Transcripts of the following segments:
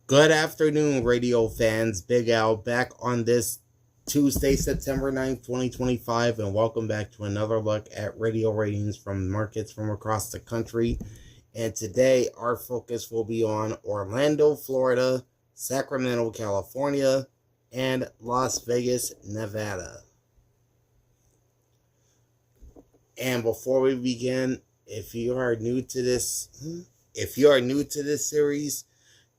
Good afternoon, radio fans. Big Al back on this Tuesday, September 9th, 2025, and welcome back to another look at radio ratings from markets from across the country. And today, our focus will be on Orlando, Florida, Sacramento, California, and Las Vegas, Nevada. And before we begin, if you are new to this series,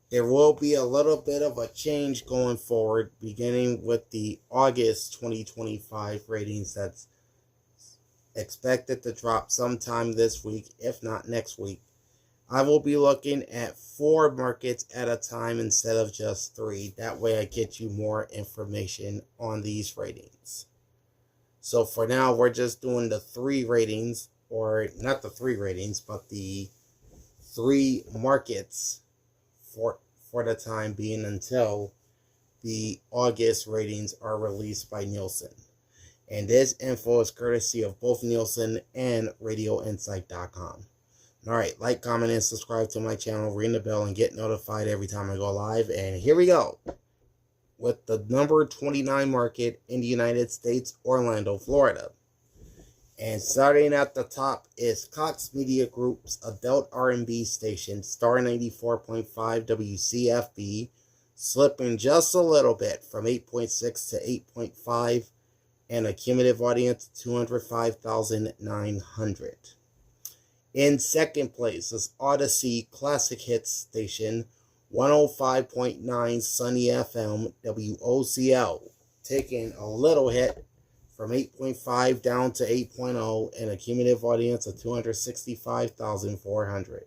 there will be a little bit of a change going forward, beginning with the August 2025 ratings that's expected to drop sometime this week, if not next week. I will be looking at 4 markets at a time instead of just 3. That way I get you more information on these ratings. So for now, we're just doing the 3 ratings, or not the 3 ratings, but the 3 markets for the time being until the August ratings are released by Nielsen. And this info is courtesy of both Nielsen and RadioInsight.com. Alright, like, comment, and subscribe to my channel, ring the bell, and get notified every time I go live. And here we go with the number 29 market in the United States, Orlando, Florida. And starting at the top is Cox Media Group's adult R&B station, Star 94.5 WCFB, slipping just a little bit from 8.6 to 8.5, and a cumulative audience of 205,900. In second place is Odyssey Classic Hits station, 105.9 Sunny FM WOCL, taking a little hit from 8.5 down to 8.0, and a cumulative audience of 265,400.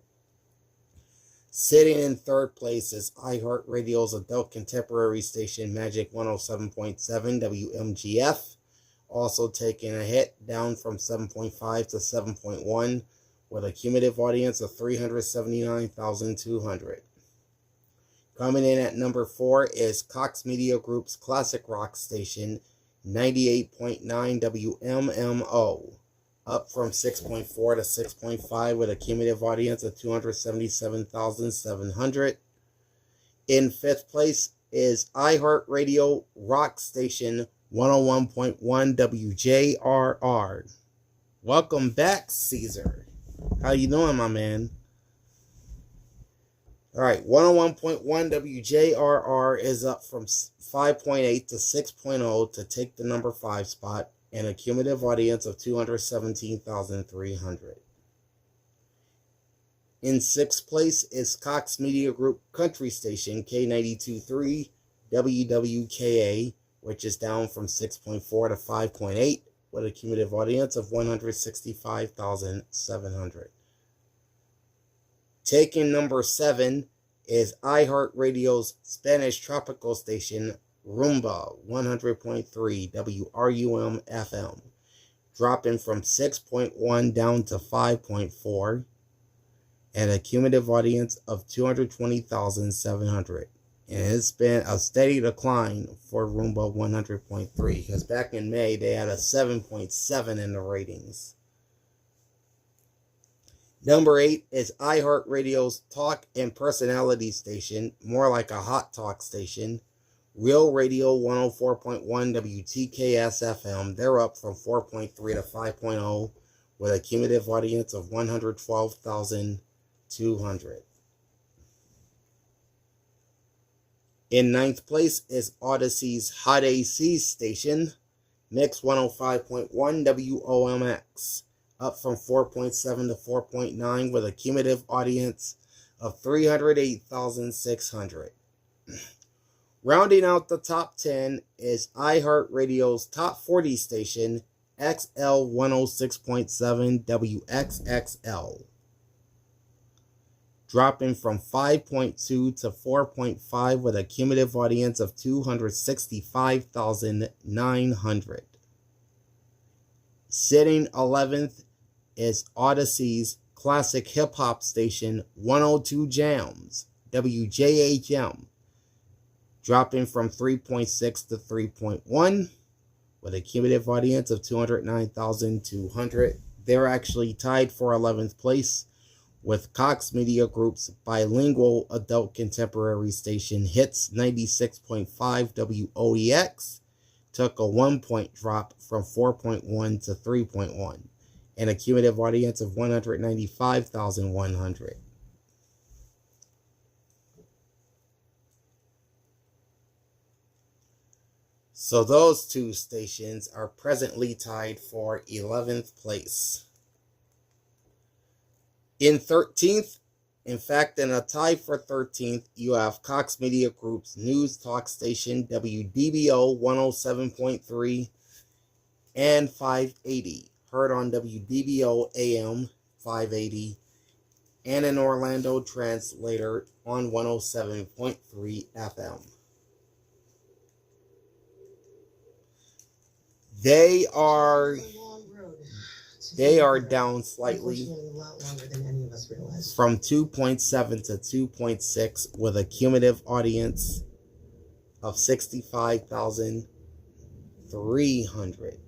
Sitting in third place is iHeartRadio's adult contemporary station, Magic 107.7 WMGF, also taking a hit down from 7.5 to 7.1, with a cumulative audience of 379,200. Coming in at number 4 is Cox Media Group's classic rock station, 98.9 WMMO, up from 6.4 to 6.5, with a cumulative audience of 277,700. In fifth place is iHeartRadio rock station, 101.1 WJRR. Welcome back, Caesar. How you doing, my man? Alright, 101.1 WJRR is up from 5.8 to 6.0 to take the number 5 spot, and a cumulative audience of 217,300. In sixth place is Cox Media Group country station, K92.3 WWKA, which is down from 6.4 to 5.8, with a cumulative audience of 165,700. Taking number 7 is iHeartRadio's Spanish tropical station, Rumba 100.3 WRUM FM, dropping from 6.1 down to 5.4, and a cumulative audience of 220,700. And it's been a steady decline for Rumba 100.3, because back in May they had a 7.7 in the ratings. Number 8 is iHeartRadio's talk and personality station, more like a hot talk station, Real Radio 104.1 WTKS FM. They're up from 4.3 to 5.0, with a cumulative audience of 112,200. In ninth place is Odyssey's Hot AC station, Mix 105.1 WOMX, up from 4.7 to 4.9, with a cumulative audience of 308,600. Rounding out the top 10 is iHeartRadio's top 40 station, XL 106.7 WXXL, dropping from 5.2 to 4.5, with a cumulative audience of 265,900. Sitting 11th is Odyssey's classic hip-hop station, 102 Jams, WJHM, dropping from 3.6 to 3.1, with a cumulative audience of 209,200. They're actually tied for 11th place with Cox Media Group's bilingual adult contemporary station Hits 96.5 WOEX took a 1-point drop from 4.1 to 3.1, and a cumulative audience of 195,100. So those two stations are presently tied for 11th place. In 13th, in fact, in a tie for 13th, you have Cox Media Group's news talk station WDBO 107.3 and 580, heard on WDBO AM 580, and an Orlando translator on 107.3 FM. They are down slightly from 2.7 to 2.6 with a cumulative audience of 65,300.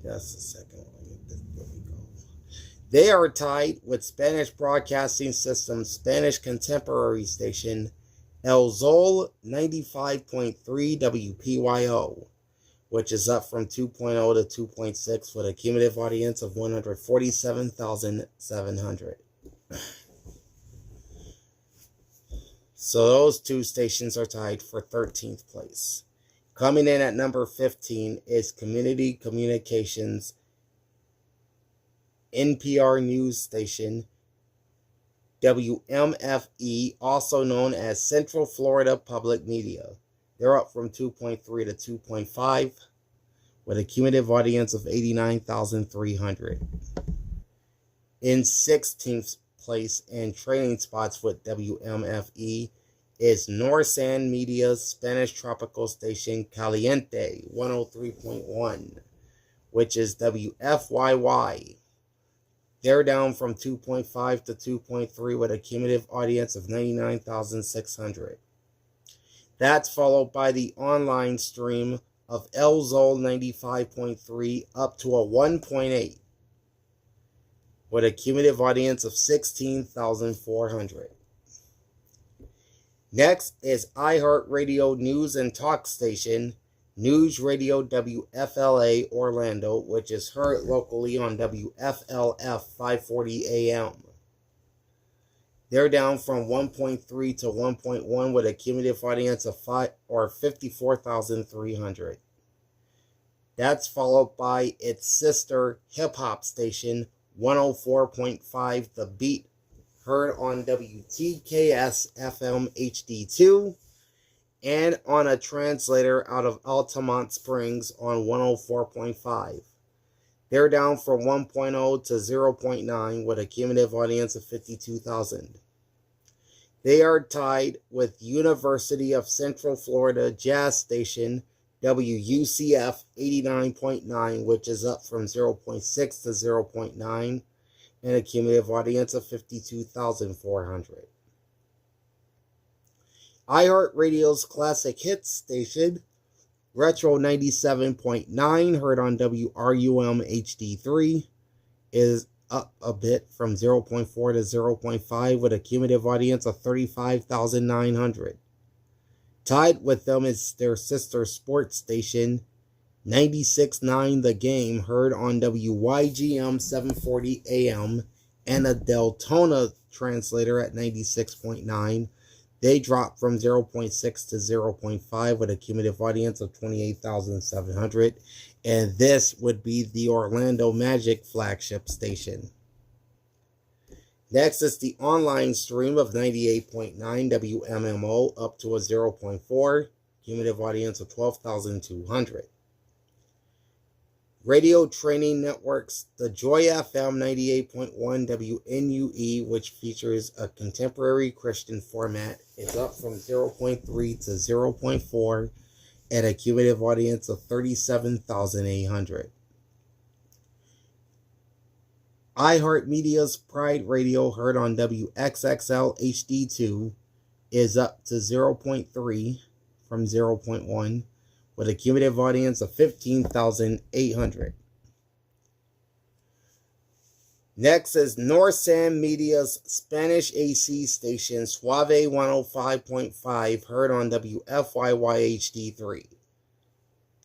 Just a second. There we go. They are tied with Spanish Broadcasting System's Spanish contemporary station El Zol 95.3 WPYO, which is up from 2.0 to 2.6 with a cumulative audience of 147,700. So those two stations are tied for 13th place. Coming in at number 15 is Community Communications NPR news station WMFE, also known as Central Florida Public Media. They're up from 2.3 to 2.5 with a cumulative audience of 89,300. In 16th place and training spots with WMFE is Norsan Media's Spanish tropical station Caliente 103.1, which is WFYY. They're down from 2.5 to 2.3 with a cumulative audience of 99,600. That's followed by the online stream of El Zol 95.3 up to a 1.8 with a cumulative audience of 16,400. Next is iHeartRadio News and Talk Station News Radio WFLA Orlando, which is heard locally on WFLF 540 AM. They're down from 1.3 to 1.1 with a cumulative audience of 54,300. That's followed by its sister hip-hop station 104.5 The Beat, heard on WTKS FM HD2, and on a translator out of Altamont Springs on 104.5. They're down from 1.0 to 0.9 with a cumulative audience of 52,000. They are tied with University of Central Florida Jazz Station WUCF 89.9, which is up from 0.6 to 0.9, and a cumulative audience of 52,400. iHeartRadio's classic hits station, Retro 97.9, heard on WRUM HD3, is up a bit from 0.4 to 0.5 with a cumulative audience of 35,900. Tied with them is their sister sports station, 96.9 The Game, heard on WYGM 740 AM, and a Deltona translator at 96.9. They dropped from 0.6 to 0.5 with a cumulative audience of 28,700. And this would be the Orlando Magic flagship station. Next is the online stream of 98.9 WMMO up to a 0.4, cumulative audience of 12,200. Radio Training Networks, the Joy FM 98.1 WNUE, which features a contemporary Christian format, is up from 0.3 to 0.4 at a cumulative audience of 37,800. iHeartMedia's Pride Radio, heard on WXXL HD2, is up to 0.3 from 0.1 with a cumulative audience of 15,800. Next is Norsan Media's Spanish AC station Suave 105.5, heard on WFYY HD3.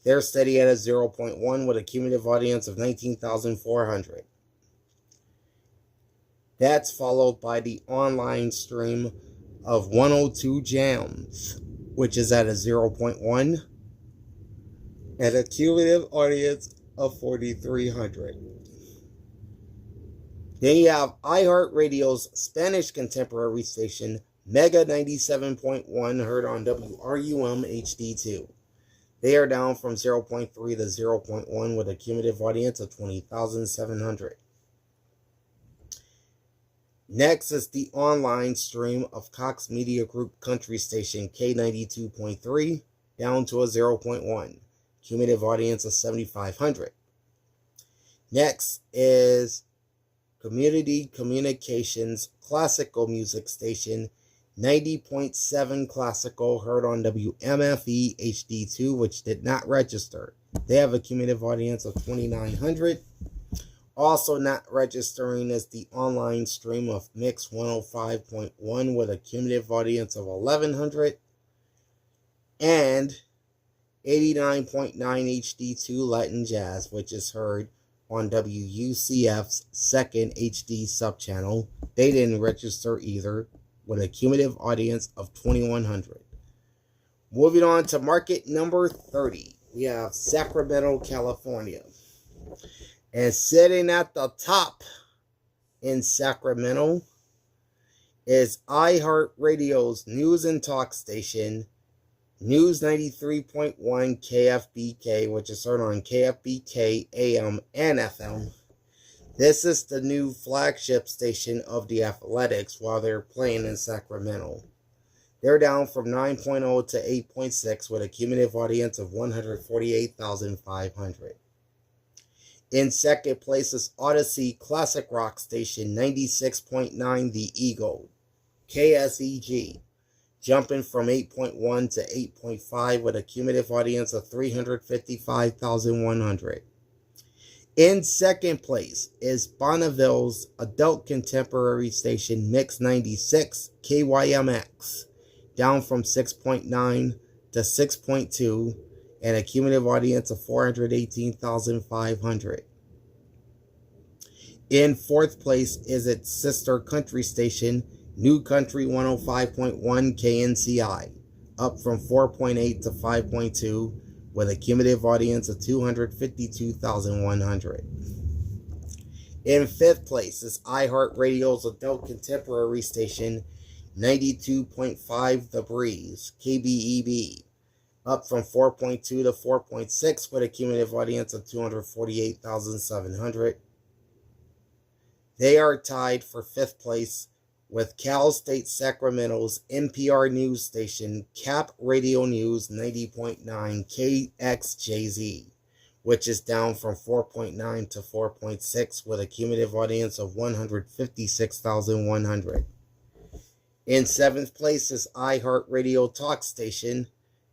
They're steady at a 0.1 with a cumulative audience of 19,400. That's followed by the online stream of 102 Jams, which is at a 0.1 and a cumulative audience of 4,300. Then you have iHeartRadio's Spanish contemporary station, Mega 97.1, heard on WRUM HD2. They are down from 0.3 to 0.1 with a cumulative audience of 20,700. Next is the online stream of Cox Media Group country station K92.3, down to a 0.1, cumulative audience of 7,500. Next is Community Communications classical music station 90.7 classical, heard on WMFE HD2, which did not register. They have a cumulative audience of 2,900. Also not registering is the online stream of Mix 105.1 with a cumulative audience of 1,100. And 89.9 HD2 Latin Jazz, which is heard on WUCF's second HD subchannel. They didn't register either, with a cumulative audience of 2,100. Moving on to market number 30, we have Sacramento, California. And sitting at the top in Sacramento is iHeartRadio's news and talk station, News 93.1 KFBK, which is heard on KFBK AM and FM. This is the new flagship station of the Athletics while they're playing in Sacramento. They're down from 9.0 to 8.6 with a cumulative audience of 148,500. In second place is Odyssey Classic Rock Station 96.9 The Eagle, KSEG, jumping from 8.1 to 8.5 with a cumulative audience of 355,100. In second place is Bonneville's adult contemporary station Mix 96 KYMX, down from 6.9 to 6.2 and a cumulative audience of 418,500. In fourth place is its sister country station New Country 105.1 KNCI, up from 4.8 to 5.2 with a cumulative audience of 252,100. In fifth place is iHeartRadio's adult contemporary station 92.5 The Breeze, KBEB, up from 4.2 to 4.6 with a cumulative audience of 248,700. They are tied for fifth place with Cal State Sacramento's NPR news station, Cap Radio News 90.9 KXJZ, which is down from 4.9 to 4.6 with a cumulative audience of 156,100. In seventh place is iHeartRadio Talk Station,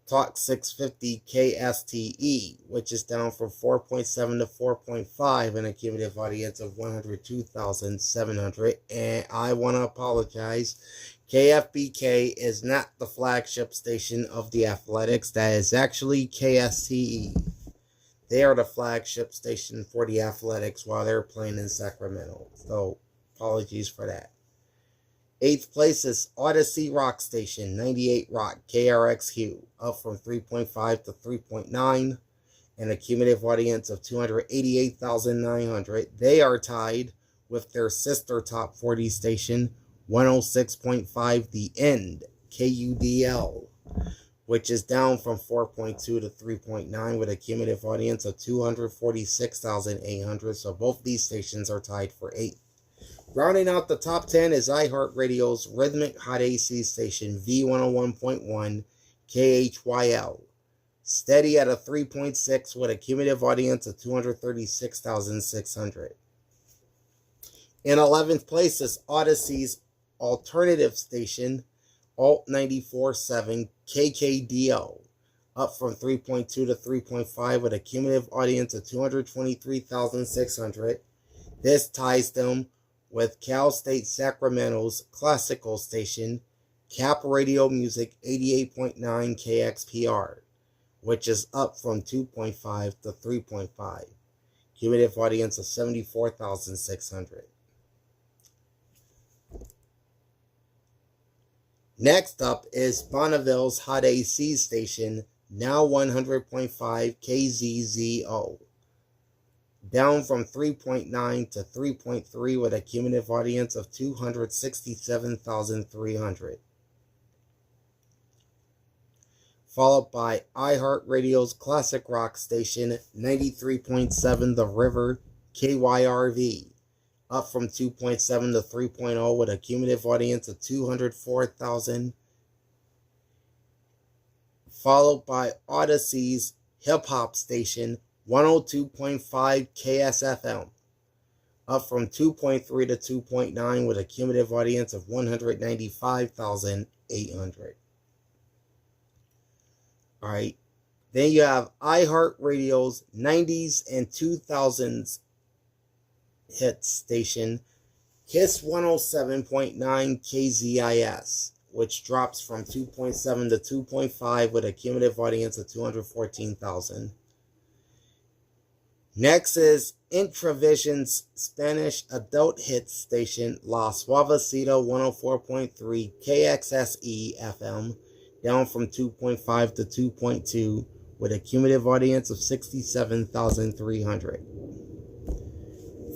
Talk 650 KSTE, which is down from 4.7 to 4.5 and a cumulative audience of 102,700. And I want to apologize. KFBK is not the flagship station of the Athletics. That is actually KSTE. They are the flagship station for the Athletics while they're playing in Sacramento. So, apologies for that. Eighth place is Odyssey Rock Station, 98 Rock, KRXQ, up from 3.5 to 3.9, and a cumulative audience of 288,900. They are tied with their sister top 40 station, 106.5 The End, KUDL, which is down from 4.2 to 3.9 with a cumulative audience of 246,800. So both these stations are tied for 8th. Rounding out the top 10 is iHeartRadio's Rhythmic Hot AC station V101.1 KHYL, steady at a 3.6 with a cumulative audience of 236,600. In 11th place is Odyssey's alternative station Alt 94.7 KKDO, up from 3.2 to 3.5 with a cumulative audience of 223,600. This ties them with Cal State Sacramento's classical station, Cap Radio Music 88.9 KXPR, which is up from 2.5 to 3.5. Cumulative audience of 74,600. Next up is Bonneville's Hot AC station, now 100.5 KZZO, down from 3.9 to 3.3 with a cumulative audience of 267,300. Followed by iHeartRadio's classic rock station, 93.7 The River KYRV, up from 2.7 to 3.0 with a cumulative audience of 204,000. Followed by Odyssey's hip-hop station, 102.5 KSFM, up from 2.3 to 2.9 with a cumulative audience of 195,800. All right. Then you have iHeartRadio's 90s and 2000s hit station, KISS 107.9 KZIS, which drops from 2.7 to 2.5 with a cumulative audience of 214,000. Next is Intravision's Spanish adult hit station, La Suavecita 104.3 KXSE FM, down from 2.5 to 2.2 with a cumulative audience of 67,300.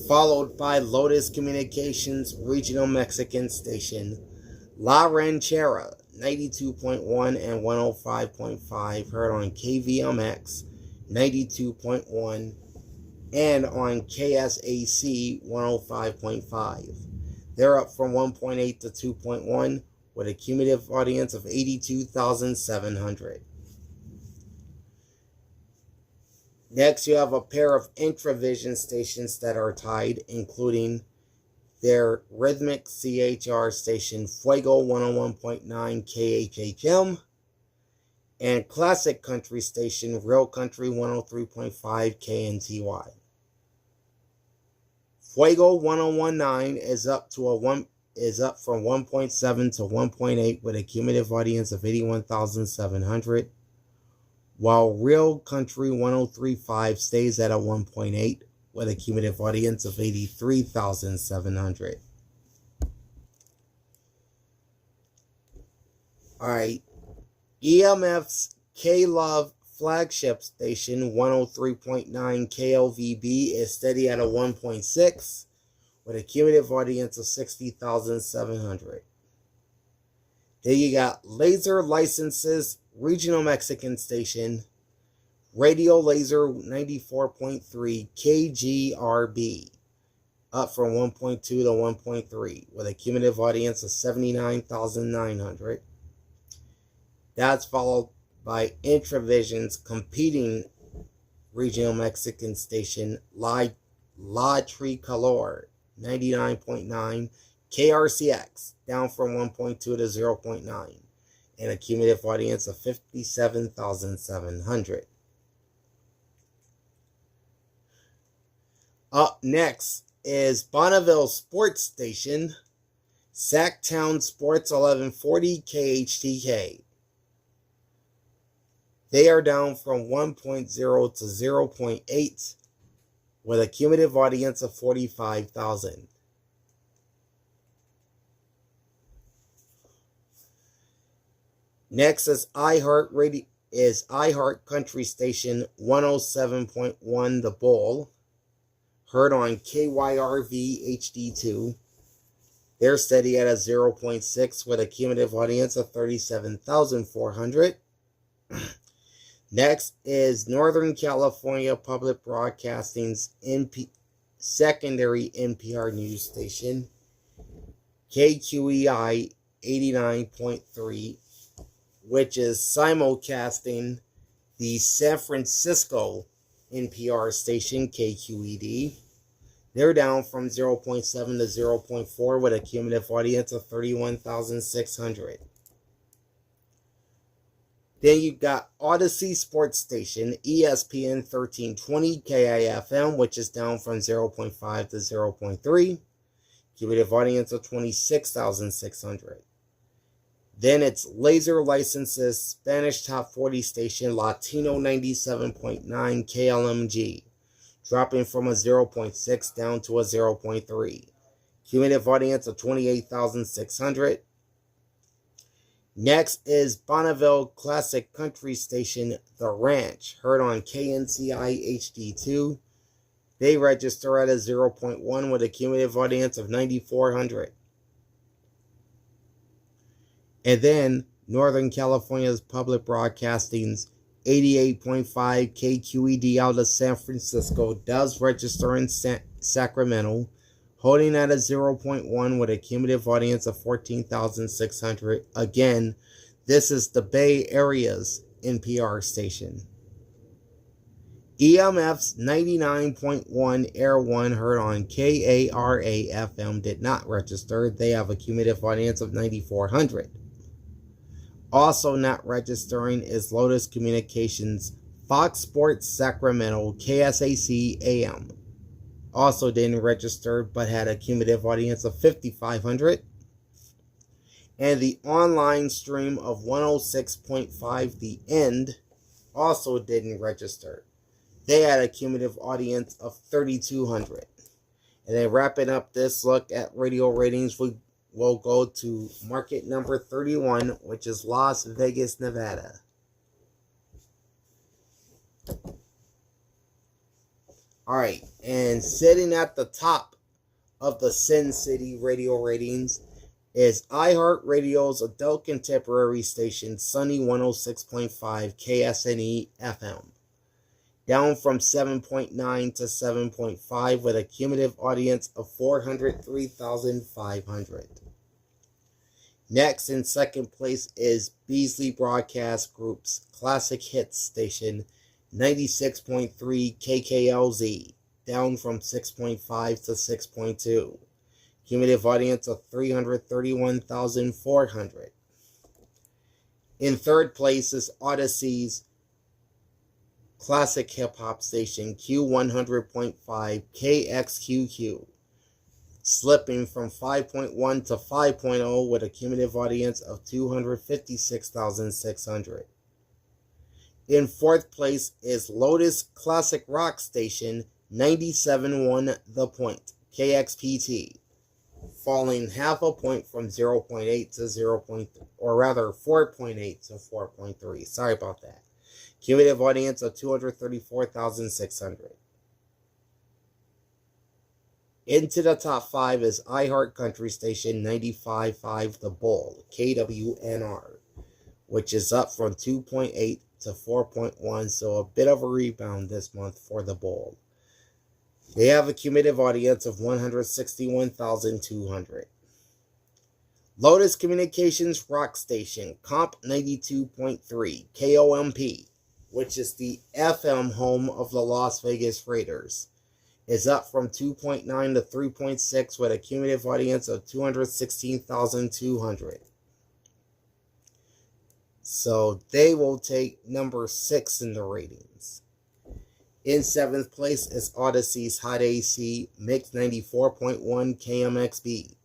Followed by Lotus Communications Regional Mexican Station, La Ranchera 92.1 and 105.5, heard on KVMX 92.1 and on KSAC 105.5. They're up from 1.8 to 2.1 with a cumulative audience of 82,700. Next, you have a pair of Intravision stations that are tied, including their rhythmic CHR station, Fuego 101.9 KHHM, and classic country station, Real Country 103.5 KNTY. Fuego 101.9 is up from 1.7 to 1.8 with a cumulative audience of 81,700, while Real Country 103.5 stays at a 1.8 with a cumulative audience of 83,700. Alright, EMF's K-Love flagship station 103.9 KLVB is steady at a 1.6 with a cumulative audience of 60,700. Then you got Laser Licenses Regional Mexican Station, Radio Laser 94.3 KGRB, up from 1.2 to 1.3 with a cumulative audience of 79,900. That's followed by Intravision's competing regional Mexican station, La Tricolor 99.9 KRCX, down from 1.2 to 0.9, and a cumulative audience of 57,700. Up next is Bonneville Sports Station, Sacktown Sports 1140 KHTK. They are down from 1.0 to 0.8 with a cumulative audience of 45,000. Next is iHeart Country Station 107.1 The Bull, heard on KYRV HD2. They're steady at a 0.6 with a cumulative audience of 37,400. Next is Northern California Public Broadcasting's secondary NPR news station, KQEI 89.3, which is simulcasting the San Francisco NPR station, KQED. They're down from 0.7 to 0.4 with a cumulative audience of 31,600. Then you got Odyssey Sports Station, ESPN 1320 KIFM, which is down from 0.5 to 0.3. Cumulative audience of 26,600. Then it's Laser Licenses, Spanish Top 40 Station, Latino 97.9 KLMG, dropping from a 0.6 down to a 0.3. Cumulative audience of 28,600. Next is Bonneville Classic Country Station, The Ranch, heard on KNCI HD2. They register at a 0.1 with a cumulative audience of 9,400. And then Northern California's Public Broadcasting's 88.5 KQED out of San Francisco does register in Sacramento, holding at a 0.1 with a cumulative audience of 14,600. Again, this is the Bay Area's NPR station. EMF's 99.1 Air 1 heard on KARA FM did not register. They have a cumulative audience of 9,400. Also not registering is Lotus Communications Fox Sports Sacramento KSAC AM. Also didn't register but had a cumulative audience of 5,500. And the online stream of 106.5 The End also didn't register. They had a cumulative audience of 3,200. And then wrapping up this look at radio ratings, we'll go to market number 31, which is Las Vegas, Nevada. Alright, and sitting at the top of the Sin City radio ratings is iHeartRadio's adult contemporary station, Sunny 106.5 KSNE FM, down from 7.9 to 7.5 with a cumulative audience of 403,500. Next, in second place, is Beasley Broadcast Group's classic hits station, 96.3 KKLZ, down from 6.5 to 6.2. Cumulative audience of 331,400. In third place is Odyssey's classic hip-hop station, Q100.5 KXQQ, slipping from 5.1 to 5.0 with a cumulative audience of 256,600. In fourth place is Lotus Classic Rock Station, 97.1 The Point, KXPT, falling half a point from 0.8 to 0.3, or rather 4.8 to 4.3. Sorry about that. Cumulative audience of 234,600. Into the top 5 is iHeart Country Station 95.5 The Bull, KWNR, which is up from 2.8 to 4.1, so a bit of a rebound this month for The Bull. They have a cumulative audience of 161,200. Lotus Communications Rock Station, Comp 92.3, KOMP, which is the FM home of the Las Vegas Raiders, is up from 2.9 to 3.6 with a cumulative audience of 216,200. So they will take number 6 in the ratings. In 7th place is Odyssey's Hot AC Mix 94.1 KMXB,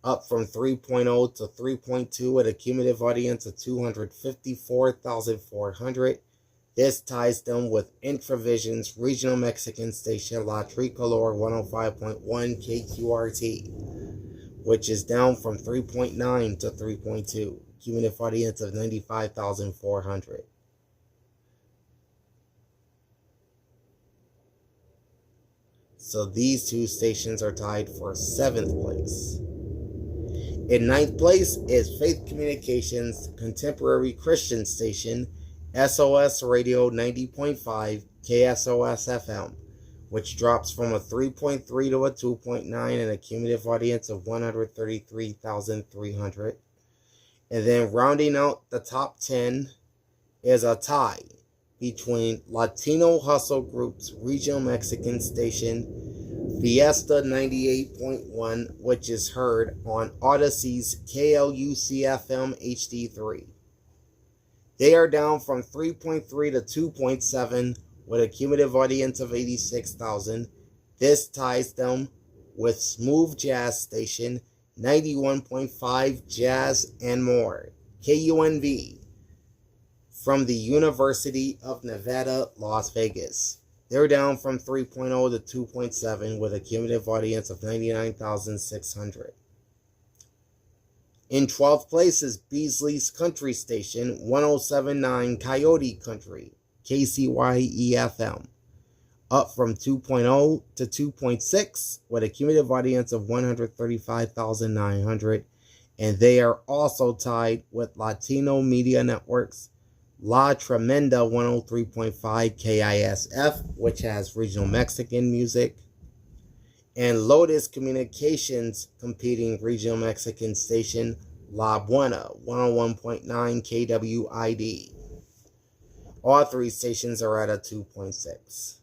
up from 3.0 to 3.2 with a cumulative audience of 254,400. This ties them with Intravision's regional Mexican station La Tricolor 105.1 KQRT, which is down from 3.9 to 3.2. Cumulative audience of 95,400. So these two stations are tied for 7th place. In 9th place is Faith Communications Contemporary Christian Station, SOS Radio 90.5 KSOS FM, which drops from a 3.3 to a 2.9 and a cumulative audience of 133,300. And then rounding out the top 10 is a tie between Latino Hustle Group's regional Mexican station, Fiesta 98.1, which is heard on Odyssey's KLUC FM HD3. They are down from 3.3 to 2.7 with a cumulative audience of 86,000. This ties them with Smooth Jazz Station 91.5 Jazz and More, KUNV, from the University of Nevada, Las Vegas. They're down from 3.0 to 2.7 with a cumulative audience of 99,600. In 12th place is Beasley's Country Station 107.9 Coyote Country, KCYE-FM, up from 2.0 to 2.6 with a cumulative audience of 135,900. And they are also tied with Latino Media Network's La Tremenda 103.5 KISF, which has regional Mexican music, and Lotus Communications competing regional Mexican station La Buena 101.9 KWID. All three stations are at a 2.6.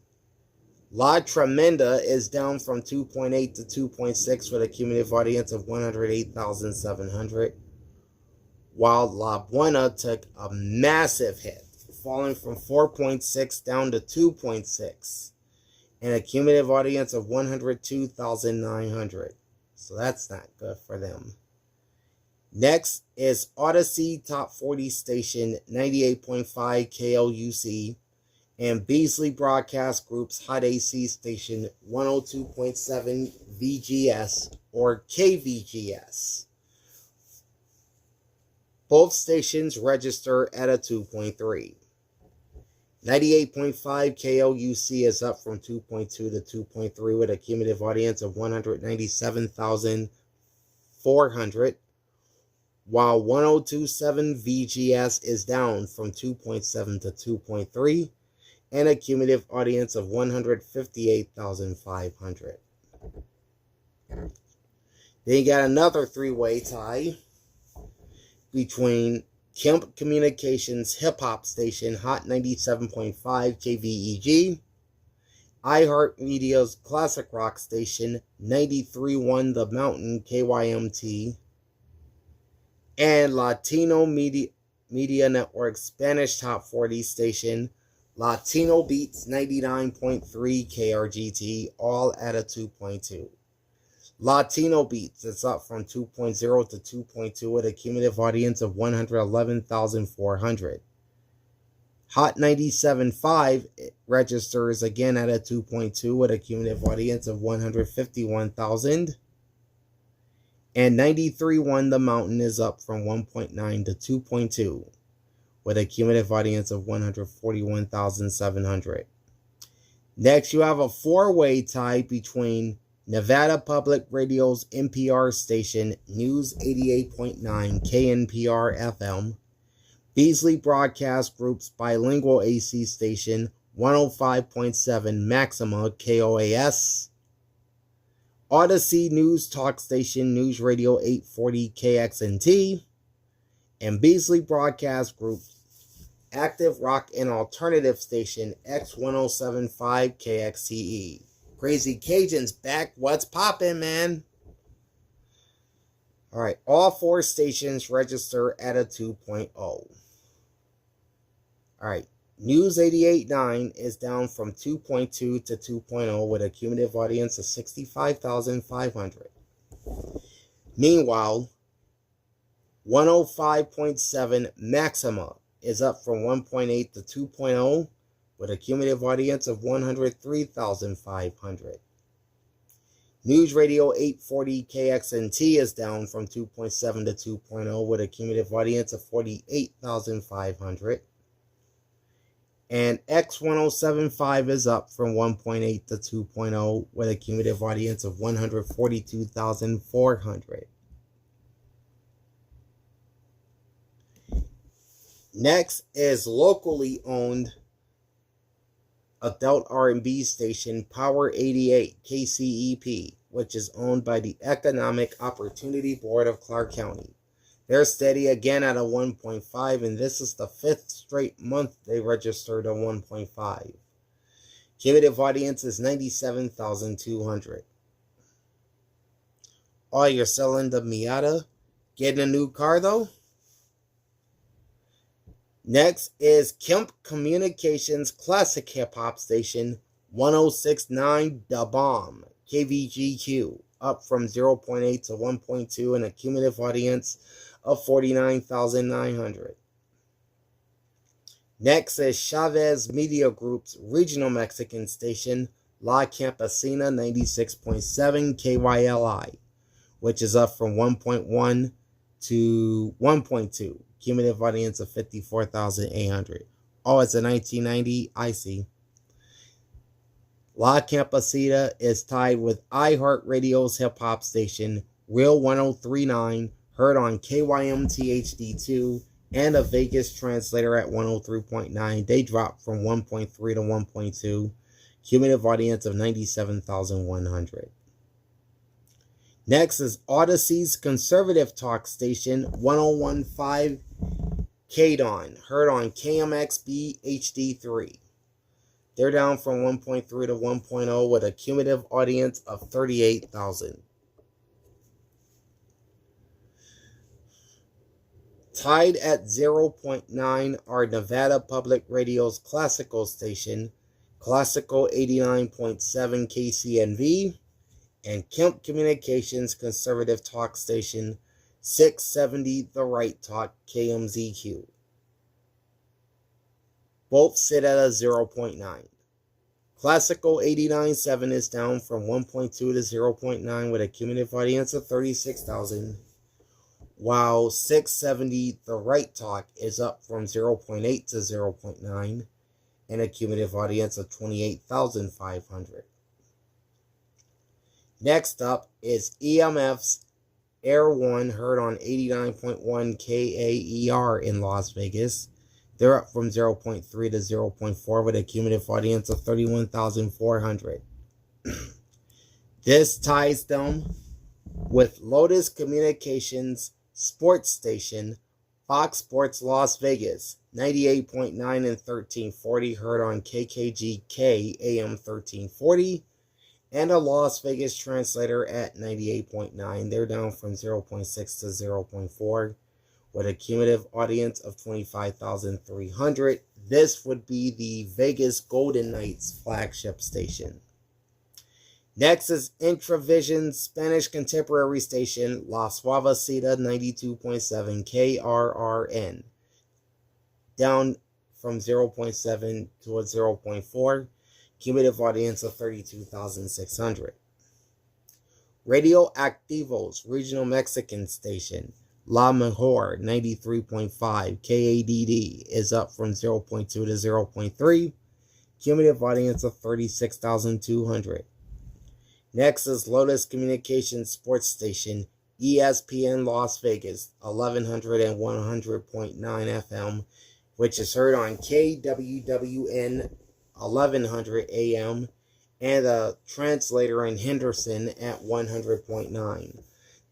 La Tremenda is down from 2.8 to 2.6 with a cumulative audience of 108,700, while La Buena took a massive hit, falling from 4.6 down to 2.6, and a cumulative audience of 102,900. So that's not good for them. Next is Odyssey Top 40 Station 98.5 KLUC and Beasley Broadcast Group's Hot AC Station 102.7 VGS or KVGS. Both stations register at a 2.3. 98.5 KLUC is up from 2.2 to 2.3 with a cumulative audience of 197,400, while 102.7 VGS is down from 2.7 to 2.3 and a cumulative audience of 158,500. Then you got another three-way tie between Kemp Communications hip-hop station Hot 97.5 KVEG, iHeartMedia's classic rock station 93.1 The Mountain KYMT, and Latino Media Network's Spanish Top 40 station Latino Beats 99.3 KRGT, all at a 2.2. Latino Beats is up from 2.0 to 2.2 with a cumulative audience of 111,400. Hot 97.5 registers again at a 2.2 with a cumulative audience of 151,000. And 93.1 The Mountain is up from 1.9 to 2.2 with a cumulative audience of 141,700. Next, you have a four-way tie between Nevada Public Radio's NPR station News 88.9 KNPR FM, Beasley Broadcast Group's bilingual AC station 105.7 Maxima KOAS, Odyssey News Talk Station News Radio 840 KXNT, and Beasley Broadcast Group Active Rock and Alternative Station X1075 KXTE. Crazy Cajun's back. What's poppin', man? Alright, all four stations register at a 2.0. Alright, News 88.9 is down from 2.2 to 2.0 with a cumulative audience of 65,500. Meanwhile, 105.7 Maxima is up from 1.8 to 2.0 with a cumulative audience of 103,500. News Radio 840 KXNT is down from 2.7 to 2.0 with a cumulative audience of 48,500. And X1075 is up from 1.8 to 2.0 with a cumulative audience of 142,400. Next is locally owned adult R&B station Power 88 KCEP, which is owned by the Economic Opportunity Board of Clark County. They're steady again at a 1.5, and this is the fifth straight month they registered a 1.5. Cumulative audience is 97,200. Oh, you're selling the Miata? Getting a new car, though? Next is Kemp Communications Classic Hip Hop Station 1069 Da Bomb, KVGQ, up from 0.8 to 1.2 and a cumulative audience of 49,900. Next is Chavez Media Group's regional Mexican station La Campesina 96.7 KYLI, which is up from 1.1 to 1.2. Cumulative audience of 54,800. Oh, it's a 1990? I see. La Campesina is tied with iHeartRadio's hip-hop station, Real 1039, heard on KYMT HD2, and a Vegas translator at 103.9. They dropped from 1.3 to 1.2. Cumulative audience of 97,100. Next is Odyssey's conservative talk station 1015 KDON, heard on KMXB HD3. They're down from 1.3 to 1.0 with a cumulative audience of 38,000. Tied at 0.9 are Nevada Public Radio's classical station, Classical 89.7 KCNV, and Kemp Communications conservative talk station 670 The Right Talk KMZQ. Both sit at a 0.9. Classical 89.7 is down from 1.2 to 0.9 with a cumulative audience of 36,000, while 670 The Right Talk is up from 0.8 to 0.9 and a cumulative audience of 28,500. Next up is EMF's Air 1, heard on 89.1 KAER in Las Vegas. They're up from 0.3 to 0.4 with a cumulative audience of 31,400. This ties them with Lotus Communications sports station, Fox Sports Las Vegas, 98.9 and 1340, heard on KKGK AM 1340. And a Las Vegas translator at 98.9. They're down from 0.6 to 0.4 with a cumulative audience of 25,300. This would be the Vegas Golden Knights flagship station. Next is Intravision's Spanish contemporary station, La Suavecita 92.7 KRRN, down from 0.7 to a 0.4. Cumulative audience of 32,600. Radio Activo's regional Mexican station, La Mejor 93.5 KADD, is up from 0.2 to 0.3. Cumulative audience of 36,200. Next is Lotus Communications sports station, ESPN Las Vegas, 1100 and 100.9 FM, which is heard on KWWN 1100 AM, and a translator in Henderson at 100.9.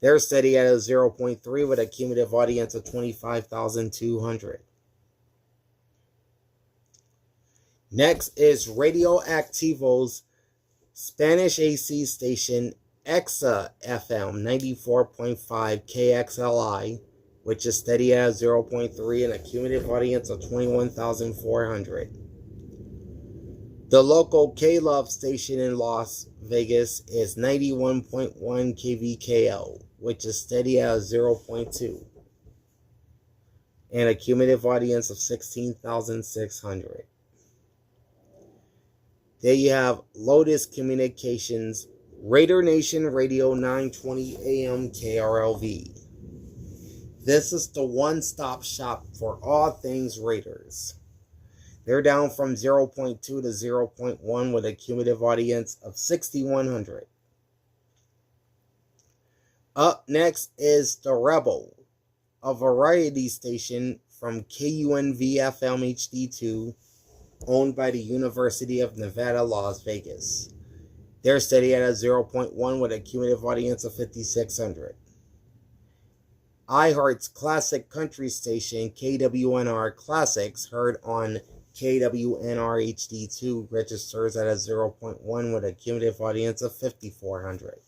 They're steady at a 0.3 with a cumulative audience of 25,200. Next is Radio Activo's Spanish AC station, Exa FM 94.5 KXLI, which is steady at 0.3 and a cumulative audience of 21,400. The local K-Love station in Las Vegas is 91.1 KVKL, which is steady at 0.2, and a cumulative audience of 16,600. There you have Lotus Communications, Raider Nation Radio 920 AM KRLV. This is the one-stop shop for all things Raiders. They're down from 0.2 to 0.1 with a cumulative audience of 6,100. Up next is The Rebel, a variety station from KUNV-FM HD2, owned by the University of Nevada, Las Vegas. They're steady at a 0.1 with a cumulative audience of 5,600. iHeart's classic country station, KWNR Classics, heard on KWNR HD2, registers at a 0.1 with a cumulative audience of 5,400.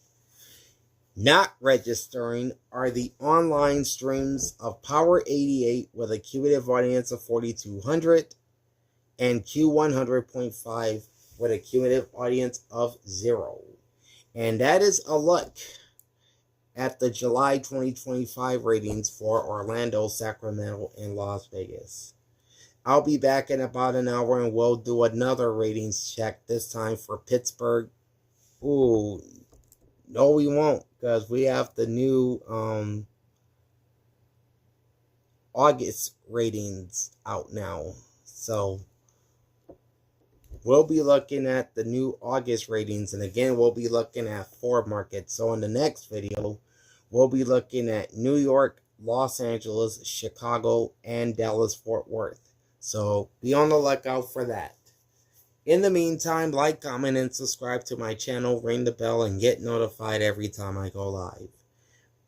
Not registering are the online streams of Power 88 with a cumulative audience of 4,200 and Q100.5 with a cumulative audience of 0. And that is a look at the July 2025 ratings for Orlando, Sacramento, and Las Vegas. I'll be back in about an hour and we'll do another ratings check, this time for Pittsburgh. Ooh, no we won't, because we have the new August ratings out now. So we'll be looking at the new August ratings, and again we'll be looking at 4 markets. So in the next video, we'll be looking at New York, Los Angeles, Chicago, and Dallas-Fort Worth. So be on the lookout for that. In the meantime, like, comment, and subscribe to my channel, ring the bell, and get notified every time I go live.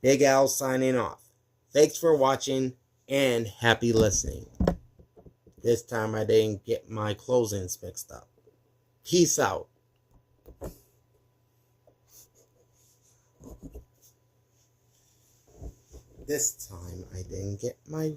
Big Al signing off. Thanks for watching, and happy listening. This time I didn't get my closings mixed up. Peace out. This time I didn't get my